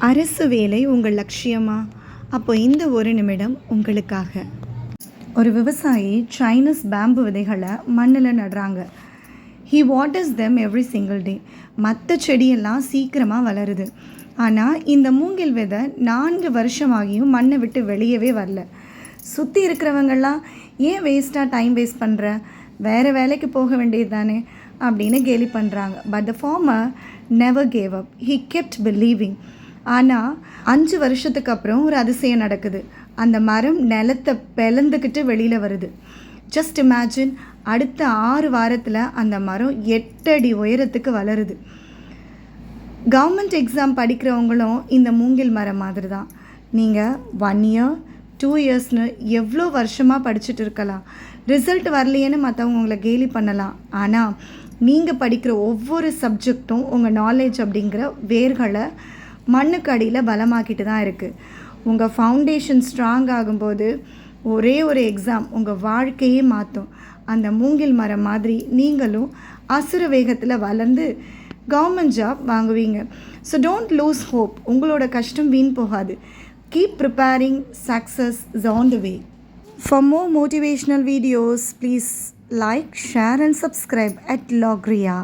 அரசு வேலை உங்கள் லட்சியமா? அப்போ இந்த ஒரு நிமிடம் உங்களுக்காக. ஒரு விவசாயி சைனீஸ் பேம்பு விதைகளை மண்ணில் நடுறாங்க. He waters them every single day. மற்ற செடியெல்லாம் சீக்கிரமாக வளருது. ஆனால் இந்த மூங்கில் விதை 4 வருஷமாகியும் மண்ணை விட்டு வெளியவே வரல. சுற்றி இருக்கிறவங்கெல்லாம் ஏன் வேஸ்ட்டாக டைம் வேஸ்ட் பண்ணுற, வேறு வேலைக்கு போக வேண்டியது தானே அப்படின்னு கேலி பண்ணுறாங்க. But the farmer never gave up. He kept believing. ஆனால் 5 வருஷத்துக்கு அப்புறம் ஒரு அதிசயம் நடக்குது. அந்த மரம் நிலத்தை பிளந்துக்கிட்டு வெளியில் வருது. ஜஸ்ட் இமேஜின், அடுத்த 6 வாரத்தில் அந்த மரம் 8 அடி உயரத்துக்கு வளருது. கவர்மெண்ட் எக்ஸாம் படிக்கிறவங்களும் இந்த மூங்கில் மரம் மாதிரி தான். நீங்கள் 1 இயர் 2 இயர்ஸ்னு எவ்வளோ வருஷமாக படிச்சுட்டு இருக்கலாம். ரிசல்ட் வரலையேன்னு மற்றவங்க உங்களை கேலி பண்ணலாம். ஆனால் நீங்கள் படிக்கிற ஒவ்வொரு சப்ஜெக்டும் உங்கள் நாலேஜ் அப்படிங்கிற வேர்களை மண்ணுக்கு அடியில் பலமாக்கிட்டு தான் இருக்குது. உங்கள் ஃபவுண்டேஷன் ஸ்ட்ராங் ஆகும்போது ஒரே ஒரு எக்ஸாம் உங்கள் வாழ்க்கையே மாற்றும். அந்த மூங்கில் மரம் மாதிரி நீங்களும் அசுர வேகத்தில் வளர்ந்து கவர்மெண்ட் ஜாப் வாங்குவீங்க. So don't loose hope. உங்களோட கஷ்டம் வீண் போகாது. Keep preparing. Success is on the way. For more motivational videos, please like, share and subscribe at Logria.